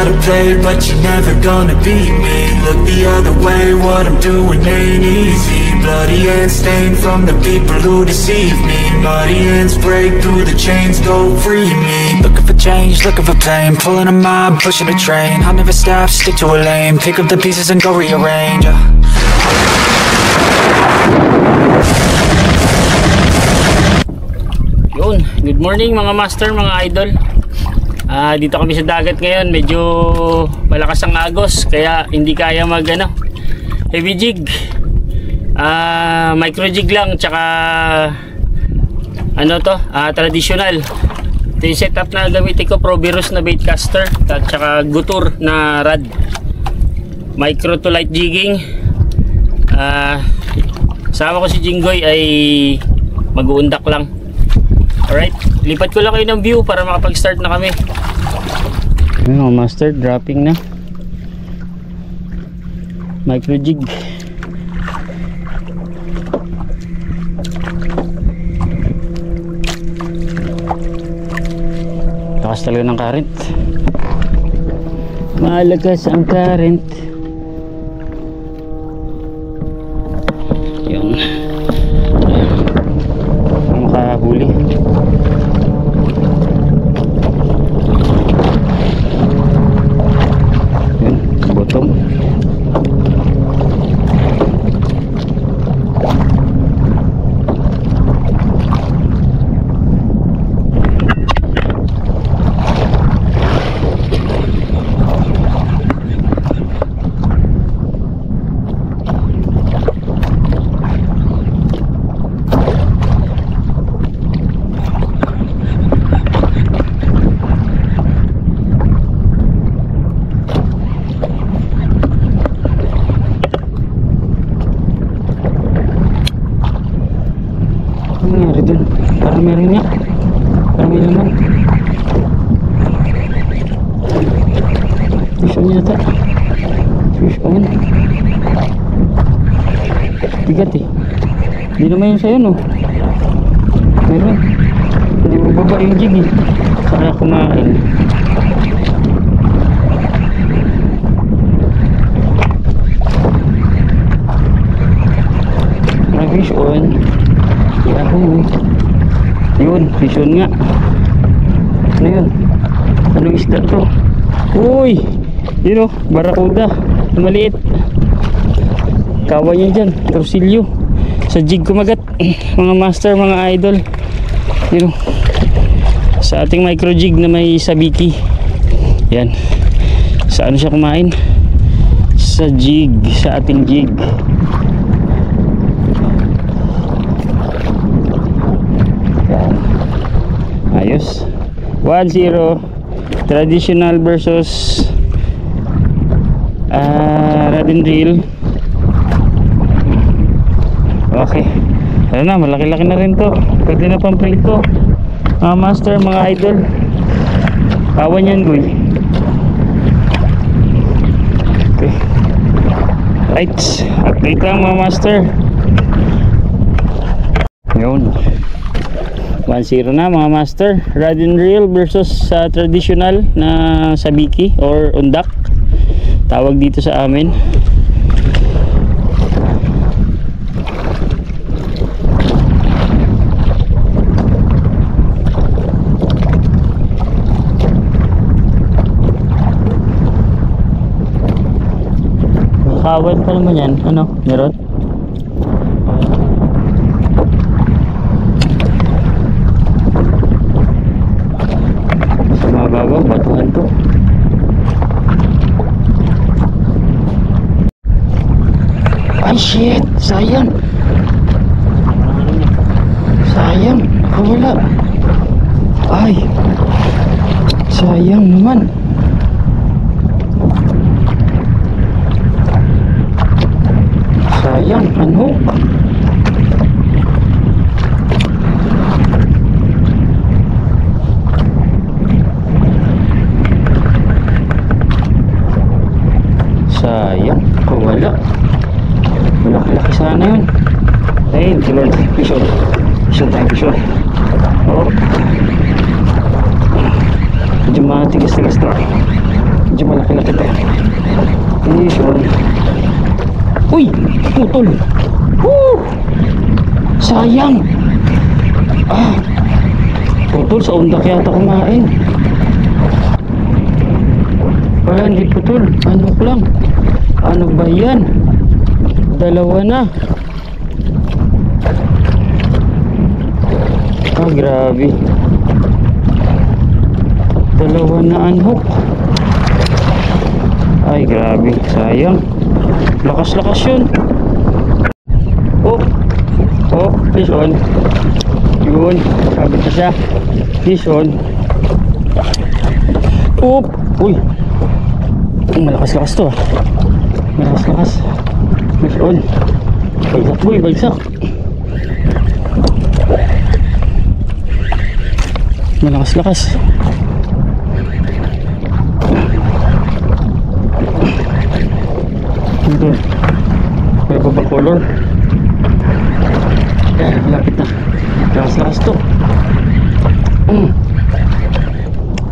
how to play, but you're never gonna beat me. Look the other way, what I'm doing ain't easy. Bloody hands stained from the people who deceive me. Muddy hands break through the chains, go free me. Looking for change, looking for pain, pulling a mob, pushing a train. I'll never stop, stick to a lane, pick up the pieces and go rearrange. Yun, good morning mga master, mga idol. Dito kami sa dagat ngayon, medyo malakas ang agos kaya hindi kaya mag heavy jig. Micro jig lang, tsaka traditional. Ito yung setup na gamitin ko, Provirus na baitcaster at tsaka Gutur na rod. Micro to light jigging. Sama ko si Jinggoy ay mag-uundak lang. Alright, lipat ko lang kayo ng view para makapag-start na kami. Ayun, master, dropping na. Micro jig. Lakas talaga ng current. Malakas ang current. Yun. Ang makahuli. Yun, bottom. Nangyari dun? Parang meron niya. Parang may laman. Fish on yata. Fish on. Bigat eh. Hindi naman yun sa'yo no. Meron. Hindi mababa yung jig eh. Saka kumain. May fish on. Yun, fish on nga. Ano yun? Anong isda to? Uy! Yun o, barakuda. Maliit. Kawa niya dyan, torsilyo. Sa jig kumagat. Mga master, mga idol. Yun o. Sa ating micro jig na may sabiki. Yan. Sa ano siya kumain? Sa jig. Sa ating jig. Ayos. 1-0 traditional versus rod and reel. Okay, ayun na, malaki-laki na rin to. Pwede na pamprito mga master, mga idol. Kawan yan guy. Okay, right, update lang mga master. Yun, 1-0 na mga master. Rod and reel versus traditional na sabiki or undak, tawag dito sa amin. Kawan pa naman yan. Ano? Meron? Mababaw, batuhan to. Ay shit, sayang. Sayang, wala. Ay, sayang naman. Sayang, ano? Sayang, wala. Malaki-laki sana yun. Ayun, si Lord, pishon. Pishon tayo, pishon. Oo. Medyo matigas-tigas to. medyo malaki-laki to. Yun. Uy! Putol! Woo! Sayang! Ah! Putol, sa undak yata kumain. Wala, hindi putol. Ano ko lang? Ano ba yan? Dalawa na. Ah, grabe. Dalawa na unhook. Ay, grabe. Sayang. Lakas-lakas yun. Oh. Oh, fish on. Yun. Sabit na siya. Fish on. Oh. Uy. Malakas-lakas to ah. Malakas-lakas. Fish on. Bagsak boy, bagsak. Malakas-lakas. Ito. May baba color. Ayan, malapit na. Lakas-lakas to.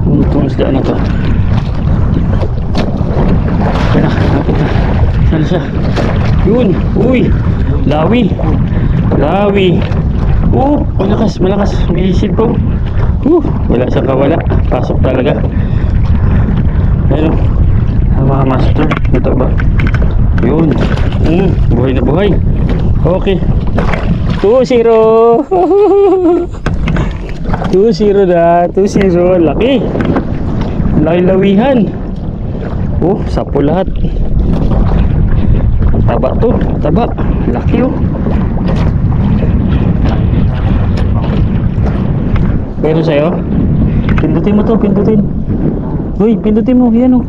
Itong isda na to. Ayan na, malapit na. Saan siya? Yun. Uy. Lawi. Lawi. Malakas, malakas. May isid po. Wala siyang kawala. Pasok talaga. Ayan o. Mga master. Ito ba? Yun. Buhay na buhay. Okay. 2-0. 2-0 na. 2-0. Laki. Laki lawihan. Sapo lahat. Taba to. Taba. Laki oh. Pero sa'yo, pindutin mo to, pindutin. Uy, pindutin mo, yan o.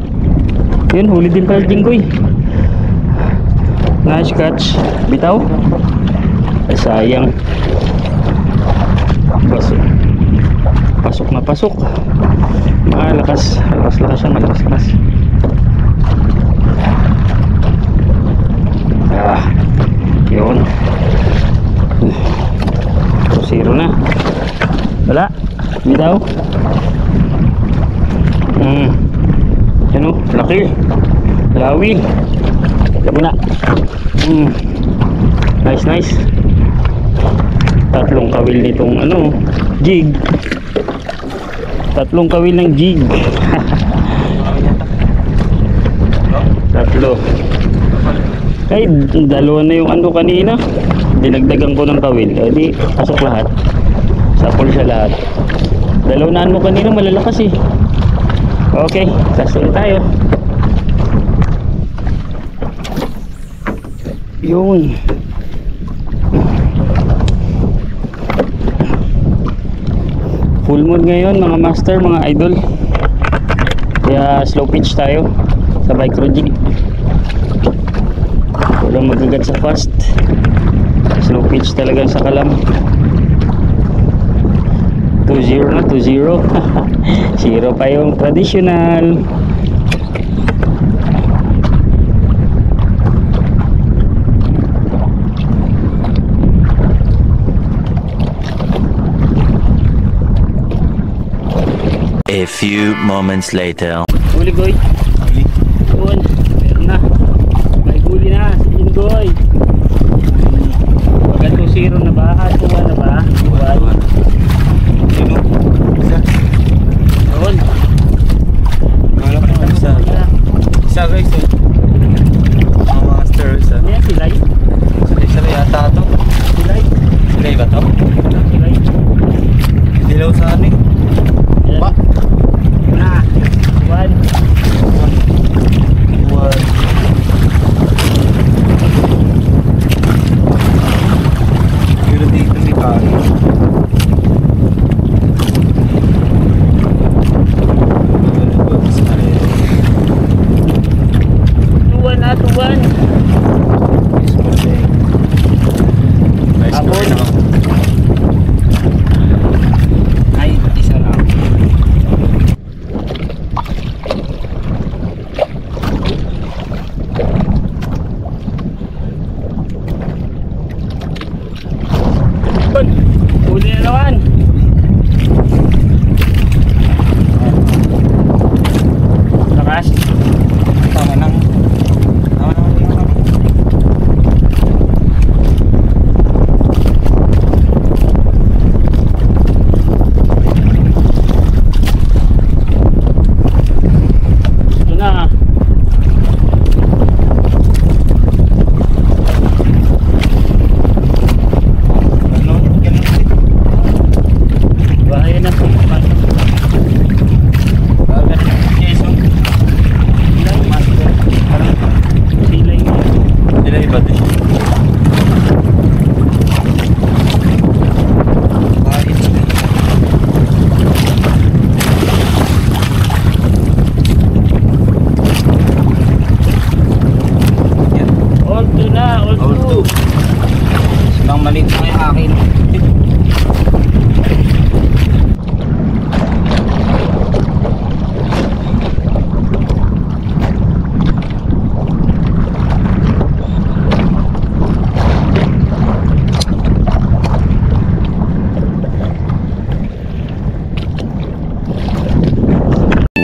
Yun, huli din pala jinggoy. Nice catch. Bitaw. Ay, sayang. Pasok na pasok. Malakas. Lakas-lakas yan, malakas-lakas. Yun. 2-0 na. Wala. Bitaw. Ano? Laki. Lawi. Labi na. Nice, nice. Tatlong kawil nitong ano, jig. Tatlong kawil ng jig. Tatlo. Ay, dalawa na yung ano kanina. Dinagdagan ko ng kawil. Di pasok lahat. Sapol siya lahat. Dalaw na ano kanina, malalakas eh. Okay, sasunod tayo. Yun. Full moon ngayon mga master, mga idol. Kaya slow pitch tayo sa micro jig. Walang magagat sa fast. Slow pitch talaga sa kalam. 2-0 na, 2-0. 0 pa yung traditional. A few moments later. Huli goy. Yun, meron na. May huli na si Jinggoy. Pagka 2-0 na ba? 2-1 na ba? 2-1. Yun. Isa guys eh. Mga master isa. Ayan, silay. Silay yata ito. Silay. Silay ba ito? Silay. Dilaw sa anin. Ba? Na. 1.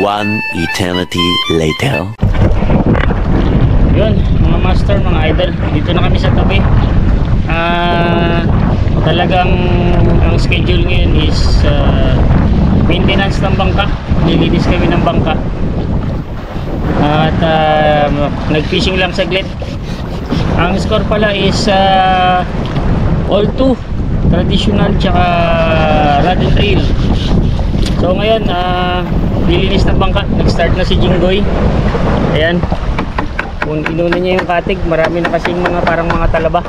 One eternity later. Yun, mga master, mga idol, dito na kami sa tabi. Talagang ang schedule ngayon is maintenance ng bangka. Nilinis kami ng bangka at nag-fishing lang saglit. Ang score pala is all two, traditional tsaka rod and reel. So ngayon nilinis ng bangka. Nag-start na si Jinggoy. Ayan, kung inuna niya yung katig, marami na kasing mga parang mga talaba.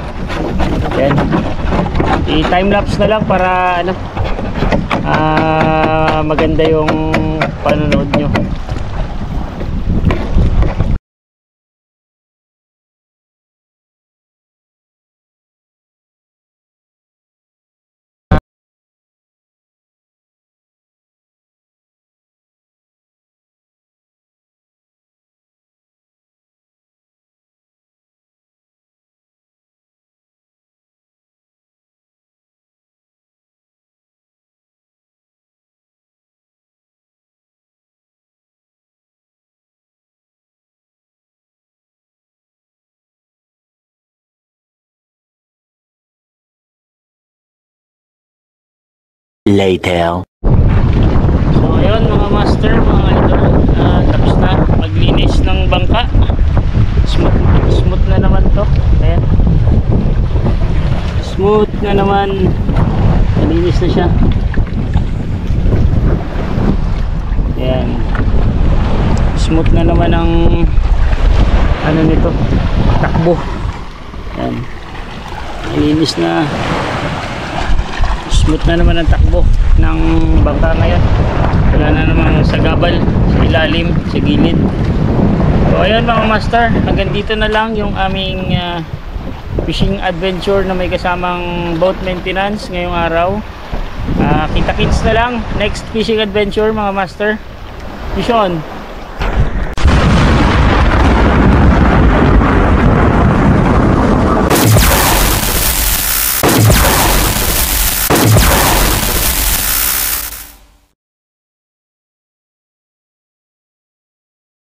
Ayan, i-timelapse na lang para ano, maganda yung panonood nyo. Later. So ayun mga master, mga idol, tapos na maglinis ng bangka. Smooth na naman to. Ayan, smooth na naman, nalinis na siya. Ayan, smooth na naman ang ano nito, takbo. Ayan, nalinis na, smooth na naman ang takbo ng bangka ngayon. Wala na namang sagabal sa ilalim, sa gilid. So ayun mga master, hanggang dito na lang yung aming fishing adventure na may kasamang boat maintenance ngayong araw. Kita-kits na lang next fishing adventure mga master. Vision.